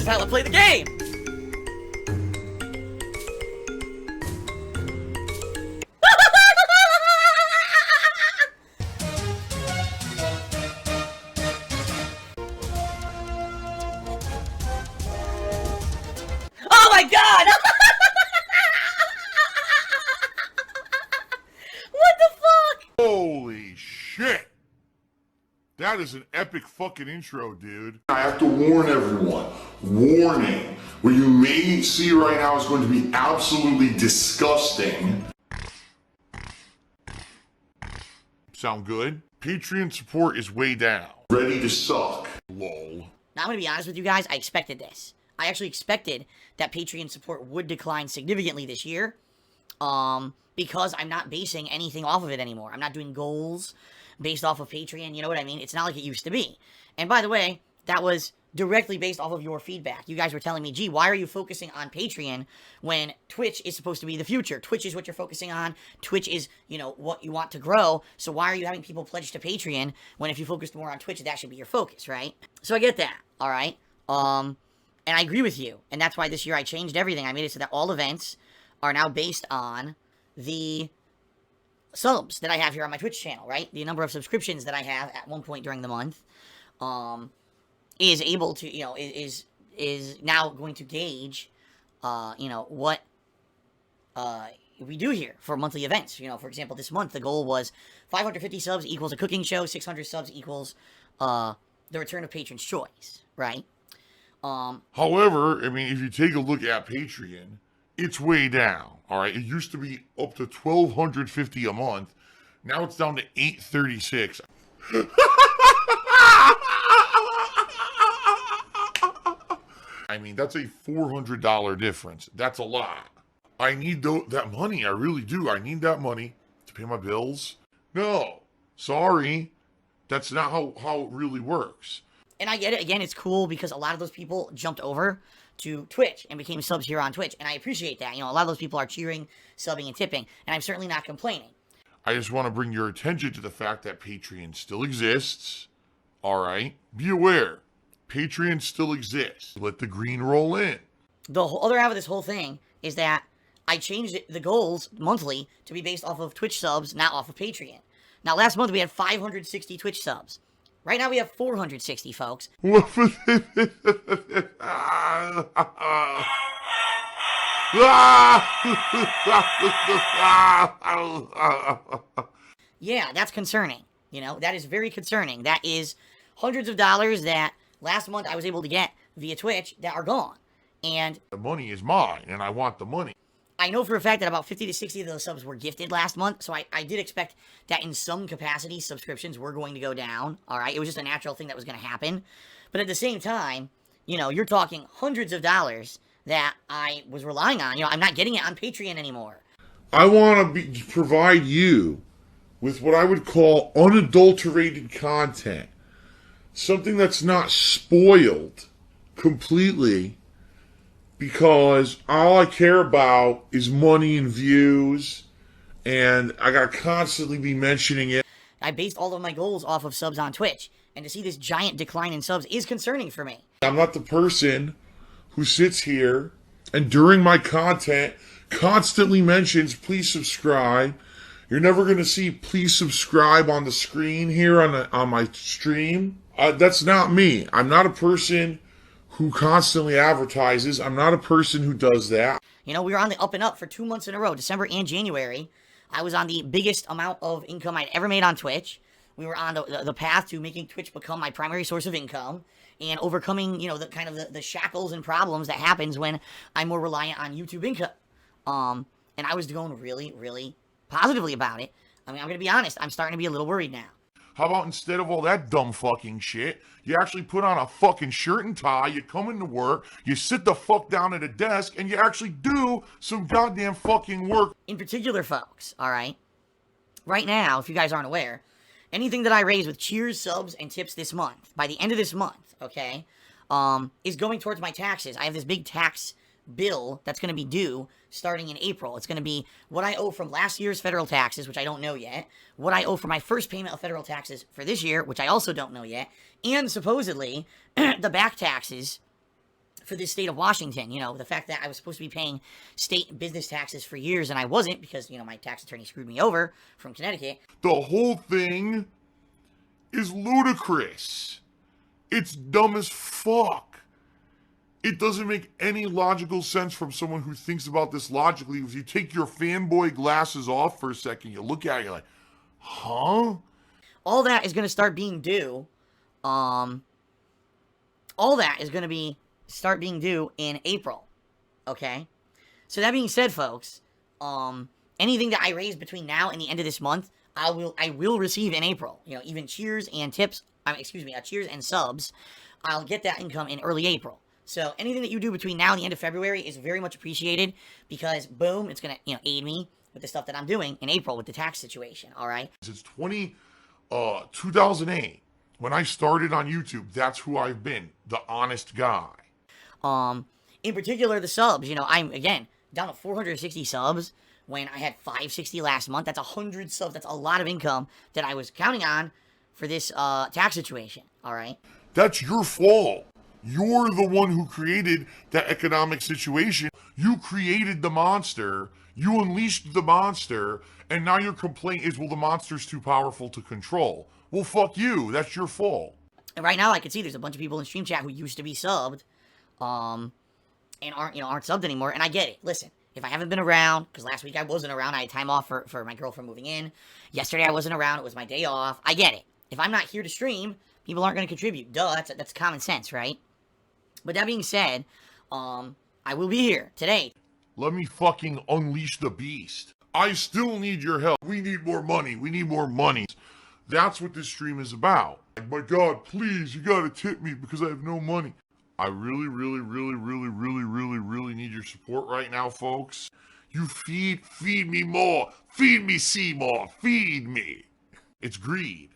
This is how I play the game! Oh my god! What the fuck? Holy shit! That is an epic fucking intro, dude. I have to warn everyone. Warning. What you may see right now is going to be absolutely disgusting. Sound good? Patreon support is way down. Ready to suck. Lol. Now, I'm gonna be honest with you guys, I expected this. I actually expected that Patreon support would decline significantly this year, because I'm not basing anything off of it anymore. I'm not doing goals based off of Patreon, you know what I mean? It's not like it used to be. And by the way, that was directly based off of your feedback. You guys were telling me, gee, why are you focusing on Patreon when Twitch is supposed to be the future? Twitch is what you're focusing on. Twitch is, you know, what you want to grow. So why are you having people pledge to Patreon when if you focused more on Twitch, that should be your focus, right? So I get that, all right? And I agree with you. And that's why this year I changed everything. I made it so that all events are now based on the subs that I have here on my Twitch channel, right? The number of subscriptions that I have at one point during the month is able to, you know, is now going to gauge, you know, what we do here for monthly events. You know, for example, this month the goal was 550 subs equals a cooking show, 600 subs equals the return of Patron's Choice, right? However, I mean, if you take a look at Patreon, it's way down, all right? It used to be up to $1,250 a month. Now it's down to $836. I mean, that's a $400 difference. That's a lot. I need that money. I really do. I need that money to pay my bills. No, sorry. That's not how it really works. And I get it. Again, it's cool because a lot of those people jumped over to Twitch and became subs here on Twitch. And I appreciate that. You know, a lot of those people are cheering, subbing, and tipping. And I'm certainly not complaining. I just want to bring your attention to the fact that Patreon still exists. All right? Be aware. Patreon still exists. Let the green roll in. The other half of this whole thing is that I changed the goals monthly to be based off of Twitch subs, not off of Patreon. Now, last month we had 560 Twitch subs. Right now we have 460, folks. Yeah, that's concerning. You know, that is very concerning. That is hundreds of dollars that last month I was able to get via Twitch that are gone. And the money is mine, and I want the money. I know for a fact that about 50 to 60 of those subs were gifted last month, so I did expect that in some capacity subscriptions were going to go down, all right? It was just a natural thing that was going to happen. But at the same time, you know, you're talking hundreds of dollars that I was relying on. You know, I'm not getting it on Patreon anymore. I want to provide you with what I would call unadulterated content. Something that's not spoiled completely, because all I care about is money and views, and I gotta constantly be mentioning it. I based all of my goals off of subs on Twitch, and to see this giant decline in subs is concerning for me. I'm not the person who sits here and during my content constantly mentions, please subscribe. You're never gonna see please subscribe on the screen here on my stream. That's not me. I'm not a person who constantly advertises. I'm not a person who does that. You know, we were on the up and up for 2 months in a row, December and January. I was on the biggest amount of income I'd ever made on Twitch. We were on the path to making Twitch become my primary source of income and overcoming, you know, the kind of the shackles and problems that happens when I'm more reliant on YouTube income. And I was going really, really positively about it. I mean, I'm going to be honest. I'm starting to be a little worried now. How about instead of all that dumb fucking shit, you actually put on a fucking shirt and tie, you come into work, you sit the fuck down at a desk, and you actually do some goddamn fucking work. In particular, folks, all right? Right now, if you guys aren't aware, anything that I raise with cheers, subs, and tips this month, by the end of this month, okay, is going towards my taxes. I have this big tax bill that's going to be due starting in April. It's going to be what I owe from last year's federal taxes, which I don't know yet, what I owe for my first payment of federal taxes for this year, which I also don't know yet, and supposedly the back taxes for this state of Washington. You know, the fact that I was supposed to be paying state business taxes for years and I wasn't because, you know, my tax attorney screwed me over from Connecticut. The whole thing is ludicrous. It's dumb as fuck. It doesn't make any logical sense from someone who thinks about this logically. If you take your fanboy glasses off for a second, you look at it, you're like, huh? All that is going to start being due. All that is going to start being due in April. Okay? So that being said, folks, anything that I raise between now and the end of this month, I will receive in April. You know, even cheers and tips, cheers and subs, I'll get that income in early April. So anything that you do between now and the end of February is very much appreciated because, boom, it's going to, you know, aid me with the stuff that I'm doing in April with the tax situation, all right? Since 2008, when I started on YouTube, that's who I've been, the honest guy. In particular, the subs, you know, I'm, again, down to 460 subs when I had 560 last month. That's 100 subs. That's a lot of income that I was counting on for this tax situation, all right? That's your fault. You're the one who created that economic situation. You created the monster. You unleashed the monster. And now your complaint is, well, the monster's too powerful to control. Well, fuck you. That's your fault. And right now, I can see there's a bunch of people in Stream Chat who used to be subbed, and aren't subbed anymore. And I get it. Listen, if I haven't been around, because last week I wasn't around, I had time off for my girlfriend moving in. Yesterday I wasn't around. It was my day off. I get it. If I'm not here to stream, people aren't going to contribute. Duh, that's common sense, right? But that being said, I will be here today. Let me fucking unleash the beast. I still need your help. We need more money. We need more money. That's what this stream is about. My God, please, you gotta tip me because I have no money. I really need your support right now, folks. You feed me more. Feed me, Seymour. Feed me. It's greed.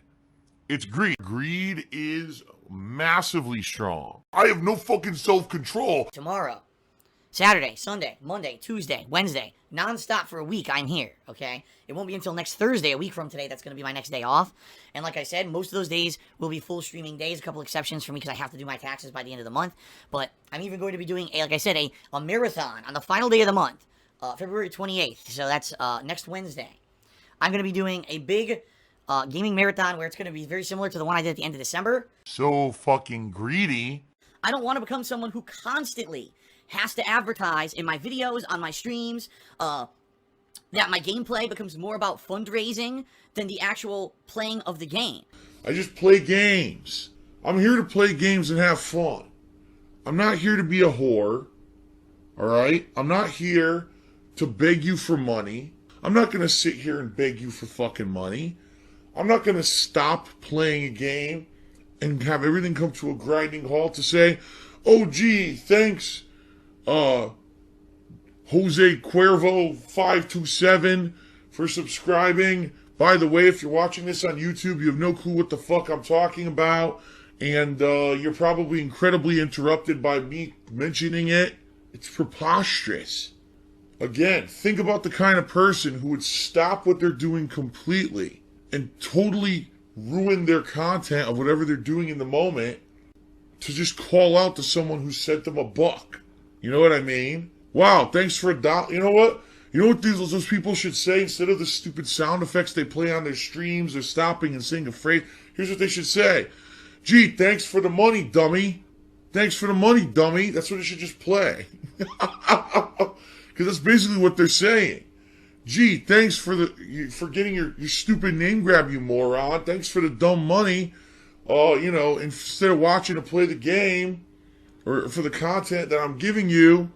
It's greed. Greed is massively strong. I have no fucking self-control. Tomorrow, Saturday, Sunday, Monday, Tuesday, Wednesday, non-stop for a week, I'm here, okay? It won't be until next Thursday, a week from today, that's going to be my next day off. And like I said, most of those days will be full streaming days, a couple exceptions for me because I have to do my taxes by the end of the month. But I'm even going to be doing, like I said, a marathon on the final day of the month, February 28th. So that's next Wednesday. I'm going to be doing a big gaming marathon where it's going to be very similar to the one I did at the end of December. So fucking greedy. I don't want to become someone who constantly has to advertise in my videos, on my streams, that my gameplay becomes more about fundraising than the actual playing of the game. I just play games. I'm here to play games and have fun. I'm not here to be a whore. Alright? I'm not here to beg you for money. I'm not going to sit here and beg you for fucking money. I'm not going to stop playing a game and have everything come to a grinding halt to say, oh gee, thanks, Jose Cuervo 527 for subscribing. By the way, if you're watching this on YouTube, you have no clue what the fuck I'm talking about, and you're probably incredibly interrupted by me mentioning it. It's preposterous. Again, think about the kind of person who would stop what they're doing completely and totally ruin their content of whatever they're doing in the moment to just call out to someone who sent them $1. You know what I mean? Wow, thanks for $1. You know what? You know what those people should say instead of the stupid sound effects they play on their streams? They're stopping and saying a phrase. Here's what they should say. Gee, thanks for the money, dummy. Thanks for the money, dummy. That's what it should just play. Because that's basically what they're saying. Gee, thanks for getting your stupid name grab, you moron. Thanks for the dumb money. Instead of watching to play the game or for the content that I'm giving you,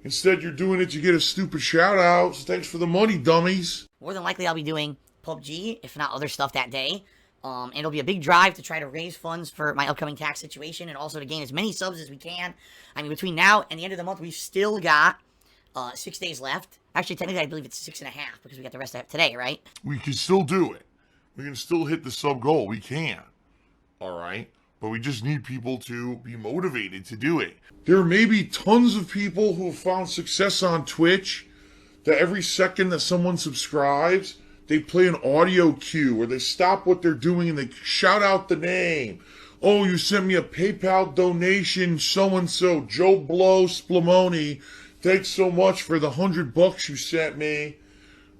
instead you're doing it to get a stupid shout out. So thanks for the money, dummies. More than likely I'll be doing PUBG, if not other stuff that day. And it'll be a big drive to try to raise funds for my upcoming tax situation and also to gain as many subs as we can. I mean, between now and the end of the month, we've still got 6 days left. Actually, technically, I believe it's 6.5 because we got the rest of it today, right? We can still do it. We can still hit the sub goal. We can. All right? But we just need people to be motivated to do it. There may be tons of people who have found success on Twitch that every second that someone subscribes, they play an audio cue where they stop what they're doing and they shout out the name. Oh, you sent me a PayPal donation, so-and-so, Joe Blow Splamoni. Thanks so much for the $100 you sent me.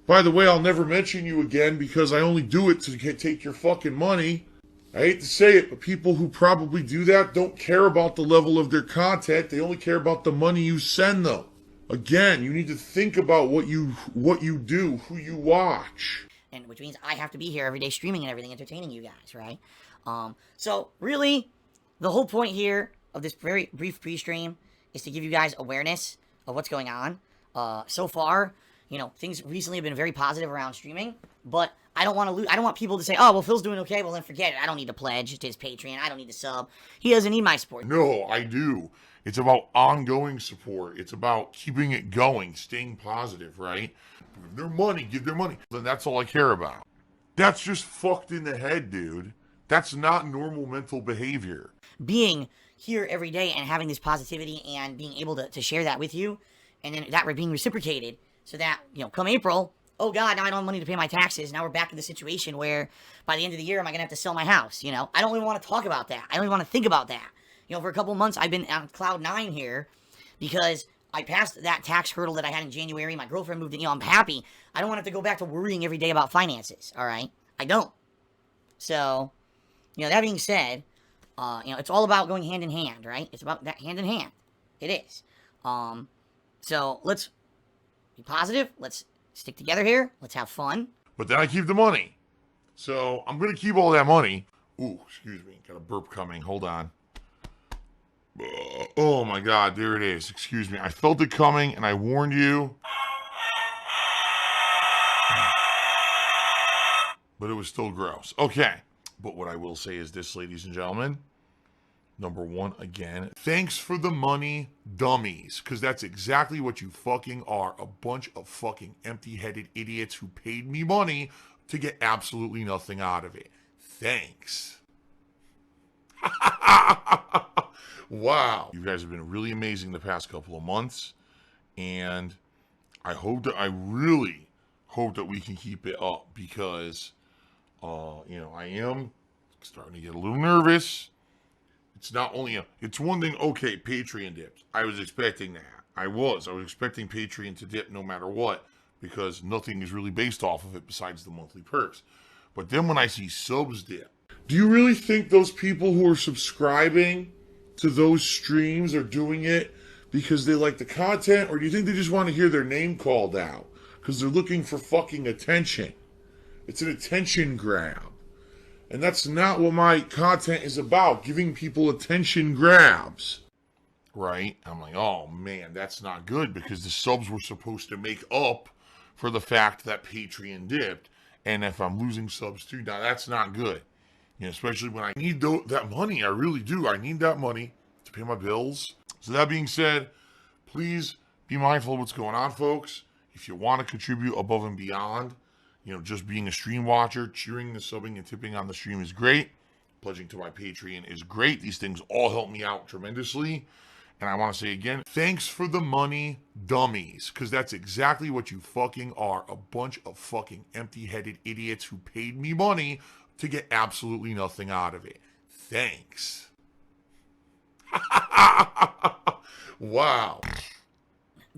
By the way, I'll never mention you again because I only do it to take your fucking money. I hate to say it, but people who probably do that don't care about the level of their content. They only care about the money you send them. Again, you need to think about what you do, who you watch. And which means I have to be here every day streaming and everything, entertaining you guys, right? So really, the whole point here of this very brief pre-stream is to give you guys awareness of what's going on. So far, you know, things recently have been very positive around streaming, but I don't want to I don't want people to say, oh, well, Phil's doing okay, well, then forget it. I don't need to pledge to his Patreon. I don't need to sub. He doesn't need my support. No, I do. It's about ongoing support. It's about keeping it going, staying positive, right? Give their money, give their money. Then that's all I care about. That's just fucked in the head, dude. That's not normal mental behavior. Being here every day and having this positivity and being able to share that with you, and then that being reciprocated, so that, you know, come April, oh God, now I don't have money to pay my taxes. Now we're back in the situation where by the end of the year, am I going to have to sell my house? You know, I don't even want to talk about that. I don't even want to think about that. You know, for a couple months, I've been on cloud 9 here because I passed that tax hurdle that I had in January. My girlfriend moved in. You know, I'm happy. I don't want to have to go back to worrying every day about finances, all right? I don't. So, you know, that being said, you know, it's all about going hand in hand, right? It's about that hand in hand. It is. So let's be positive. Let's stick together here. Let's have fun. But then I keep the money. So I'm going to keep all that money. Ooh, excuse me. Got a burp coming. Hold on. Oh my God, there it is. Excuse me. I felt it coming and I warned you. But it was still gross. Okay. But what I will say is this, ladies and gentlemen. Number one, again, thanks for the money, dummies. Because that's exactly what you fucking are. A bunch of fucking empty-headed idiots who paid me money to get absolutely nothing out of it. Thanks. Wow. You guys have been really amazing the past couple of months. And I really hope that we can keep it up. Because, you know, I am starting to get a little nervous. It's not only it's one thing, okay, Patreon dipped. I was expecting that. I was expecting Patreon to dip no matter what, because nothing is really based off of it besides the monthly perks. But then when I see subs dip, do you really think those people who are subscribing to those streams are doing it because they like the content, or do you think they just want to hear their name called out because they're looking for fucking attention? It's an attention grab. And that's not what my content is about, giving people attention grabs. Right? I'm like, oh man, that's not good, because the subs were supposed to make up for the fact that Patreon dipped. And if I'm losing subs too, now that's not good. You know, especially when I need that money. I really do. I need that money to pay my bills. So that being said, please be mindful of what's going on, folks. If you want to contribute above and beyond, you know, just being a stream watcher, cheering the subbing and tipping on the stream is great. Pledging to my Patreon is great. These things all help me out tremendously. And I want to say again, thanks for the money, dummies. Because that's exactly what you fucking are. A bunch of fucking empty-headed idiots who paid me money to get absolutely nothing out of it. Thanks. Wow.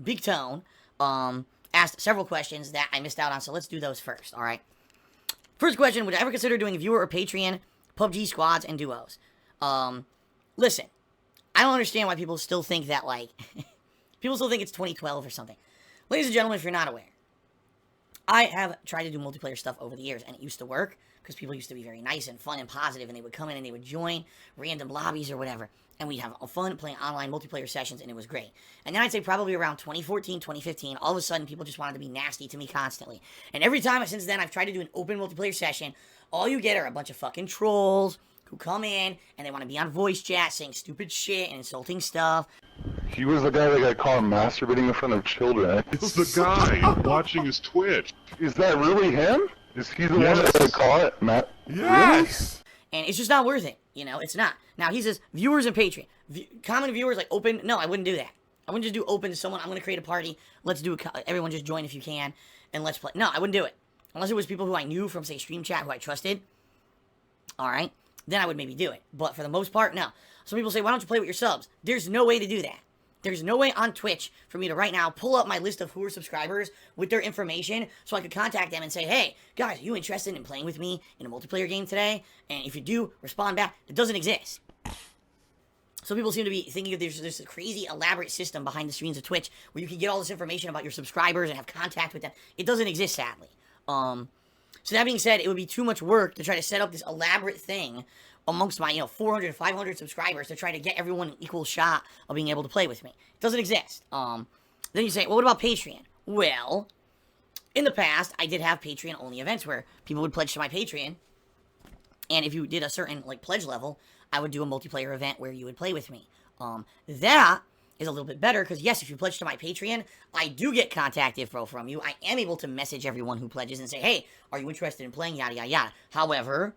Big Tone, asked several questions that I missed out on, so let's do those first, alright? First question, would I ever consider doing viewer or Patreon PUBG squads and duos? Listen, I don't understand why people still think that, like, people still think it's 2012 or something. Ladies and gentlemen, if you're not aware, I have tried to do multiplayer stuff over the years, and it used to work, because people used to be very nice and fun and positive, and they would come in and they would join random lobbies or whatever, and we'd have fun playing online multiplayer sessions, and it was great. And then I'd say probably around 2014, 2015, all of a sudden, people just wanted to be nasty to me constantly. And every time since then, I've tried to do an open multiplayer session, all you get are a bunch of fucking trolls who come in, and they want to be on voice chat, saying stupid shit and insulting stuff. He was the guy that got caught masturbating in front of children. It's the guy watching his Twitch. Is that really him? Is he the one that got caught, Matt? Yes! Really? And it's just not worth it. You know, it's not. Now, he says, viewers and Patreon. Common viewers, like, open. No, I wouldn't do that. I wouldn't just do open to someone. I'm going to create a party. Let's do it. Everyone just join if you can, and let's play. No, I wouldn't do it. Unless it was people who I knew from, say, Stream Chat, who I trusted. All right? then I would maybe do it. But for the most part, no. Some people say, why don't you play with your subs? There's no way to do that. There's no way on Twitch for me to right now pull up my list of who are subscribers with their information so I could contact them and say, hey, guys, are you interested in playing with me in a multiplayer game today? And if you do, respond back. It doesn't exist. Some people seem to be thinking that there's a crazy elaborate system behind the scenes of Twitch where you can get all this information about your subscribers and have contact with them. It doesn't exist, sadly. So that being said, it would be too much work to try to set up this elaborate thing amongst my, 400, 500 subscribers to try to get everyone an equal shot of being able to play with me. It doesn't exist. Then you say, well, what about Patreon? Well, in the past, I did have Patreon-only events where people would pledge to my Patreon, and if you did a certain, pledge level, I would do a multiplayer event where you would play with me. That is a little bit better, because yes, if you pledge to my Patreon, I do get contact info from you. I am able to message everyone who pledges and say, hey, are you interested in playing, yada, yada, yada. However,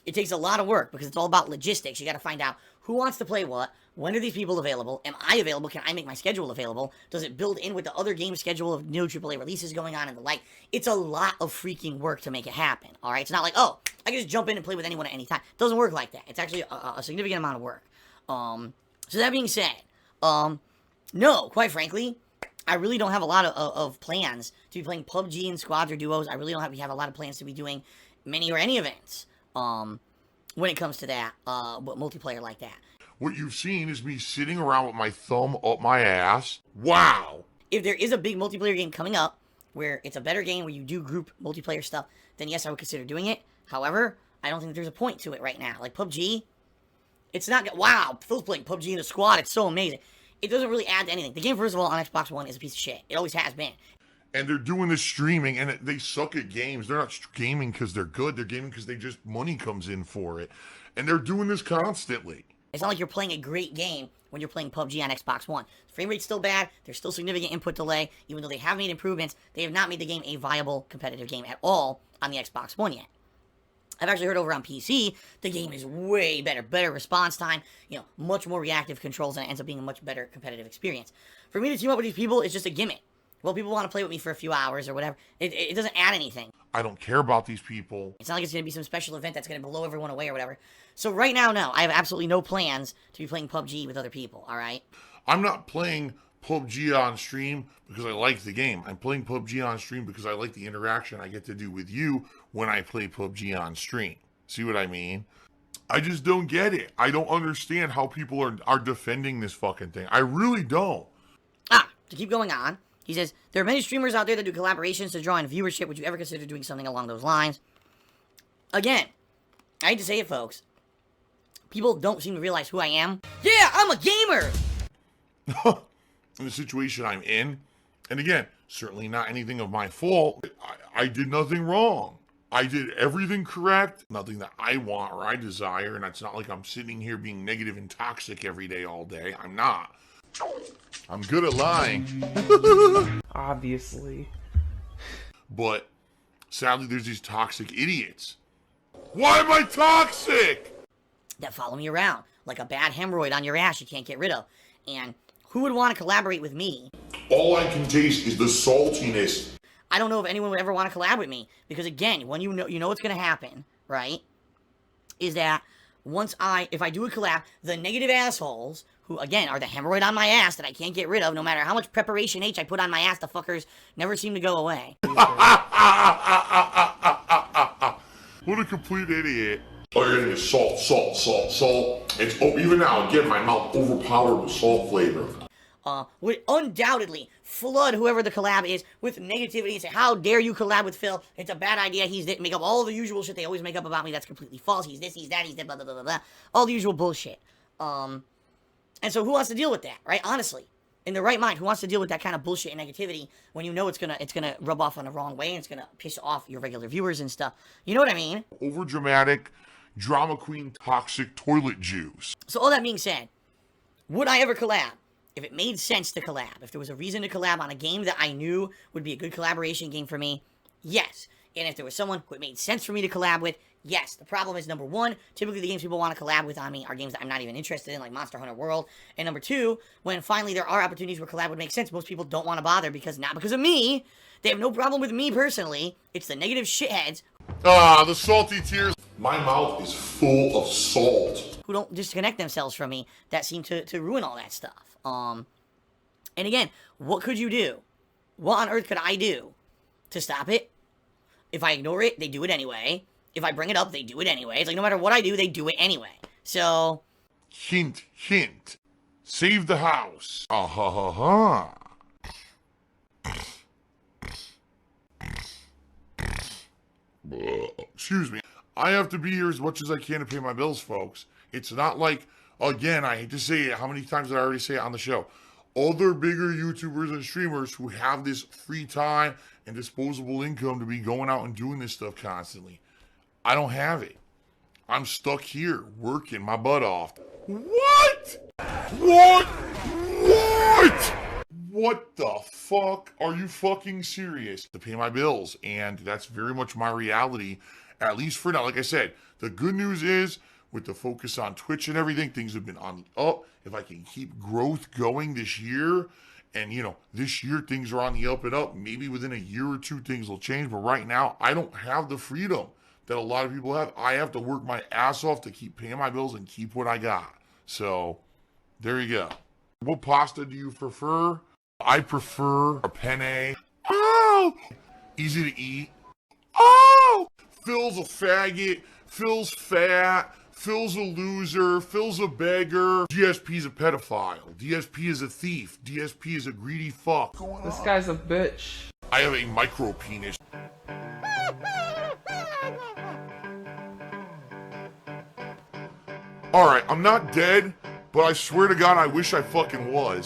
it takes a lot of work, because it's all about logistics. You gotta find out who wants to play what, when are these people available, am I available, can I make my schedule available, does it build in with the other game schedule of new AAA releases going on and the like. It's a lot of freaking work to make it happen, alright? It's not like, oh, I can just jump in and play with anyone at any time. It doesn't work like that. It's actually a significant amount of work. So that being said, no, quite frankly, I really don't have a lot of plans to be playing PUBG in squads or duos. I really don't have a lot of plans to be doing many or any events when it comes to that, multiplayer like that. What you've seen is me sitting around with my thumb up my ass. Wow. If there is a big multiplayer game coming up, where it's a better game where you do group multiplayer stuff, then yes, I would consider doing it. However, I don't think there's a point to it right now. Like PUBG, it's not, wow, Phil's playing PUBG in a squad, it's so amazing. It doesn't really add to anything. The game, first of all, on Xbox One is a piece of shit. It always has been. And they're doing this streaming, and they suck at games. They're not gaming because they're good. They're gaming because money comes in for it. And they're doing this constantly. It's not like you're playing a great game when you're playing PUBG on Xbox One. The frame rate's still bad. There's still significant input delay. Even though they have made improvements, they have not made the game a viable competitive game at all on the Xbox One yet. I've actually heard over on PC, the game is way better. Better response time, much more reactive controls, and it ends up being a much better competitive experience. For me to team up with these people, it's just a gimmick. Well, people want to play with me for a few hours or whatever. It doesn't add anything. I don't care about these people. It's not like it's going to be some special event that's going to blow everyone away or whatever. So right now, no. I have absolutely no plans to be playing PUBG with other people, alright? I'm not playing PUBG on stream because I like the game. I'm playing PUBG on stream because I like the interaction I get to do with you when I play PUBG on stream. See what I mean? I just don't get it. I don't understand how people are defending this fucking thing. I really don't. To keep going on, he says, there are many streamers out there that do collaborations to draw in viewership. Would you ever consider doing something along those lines? Again, I hate to say it, folks. People don't seem to realize who I am. Yeah, I'm a gamer! In the situation I'm in, and again, certainly not anything of my fault. I did nothing wrong. I did everything correct. Nothing that I want or I desire, and it's not like I'm sitting here being negative and toxic every day, all day. I'm not. I'm good at lying. Obviously. But sadly, there's these toxic idiots. Why am I toxic? That follow me around, like a bad hemorrhoid on your ass you can't get rid of. And who would want to collaborate with me? All I can taste is the saltiness. I don't know if anyone would ever want to collab with me. Because again, when you know what's going to happen, right? Is that if I do a collab, the negative assholes, who again are the hemorrhoid on my ass that I can't get rid of, no matter how much preparation H I put on my ass, the fuckers never seem to go away. What a complete idiot. All you're getting is salt, salt, salt, salt. It's, even now, again, my mouth overpowered with salt flavor. Would undoubtedly flood whoever the collab is with negativity and say, how dare you collab with Phil? It's a bad idea. He's this. Make up all the usual shit they always make up about me that's completely false. He's this, he's that, he's that, blah, blah, blah, blah, blah. All the usual bullshit. And so who wants to deal with that, right? Honestly. In their right mind, who wants to deal with that kind of bullshit and negativity when you know it's gonna rub off on the wrong way and it's gonna piss off your regular viewers and stuff? You know what I mean? Overdramatic, drama queen, toxic toilet juice. So all that being said, would I ever collab? If it made sense to collab, if there was a reason to collab on a game that I knew would be a good collaboration game for me, yes. And if there was someone who it made sense for me to collab with, yes. The problem is, number one, typically the games people want to collab with on me are games that I'm not even interested in, like Monster Hunter World. And number two, when finally there are opportunities where collab would make sense, most people don't want to bother not because of me. They have no problem with me personally. It's the negative shitheads. Ah, the salty tears. My mouth is full of salt. Who don't disconnect themselves from me that seem to ruin all that stuff. And again, what could you do? What on earth could I do to stop it? If I ignore it, they do it anyway. If I bring it up, they do it anyway. It's like no matter what I do, they do it anyway. So... Hint, hint. Save the house. Ah ha ha ha. Excuse me. I have to be here as much as I can to pay my bills, folks. It's not like, again, I hate to say it, how many times did I already say it on the show? Other bigger YouTubers and streamers who have this free time and disposable income to be going out and doing this stuff constantly. I don't have it. I'm stuck here, working my butt off. What? What? What? What the fuck? Are you fucking serious? To pay my bills, and that's very much my reality, at least for now. Like I said, the good news is, with the focus on Twitch and everything, things have been on the up. If I can keep growth going this year, and this year things are on the up and up, maybe within a year or two things will change, but right now, I don't have the freedom that a lot of people have. I have to work my ass off to keep paying my bills and keep what I got. So, there you go. What pasta do you prefer? I prefer a penne. Oh! Easy to eat. Oh! Phil's a faggot. Phil's fat. Phil's a loser. Phil's a beggar. DSP's a pedophile. DSP is a thief. DSP is a greedy fuck. This guy's a bitch. I have a micro penis. Alright, I'm not dead, but I swear to God I wish I fucking was.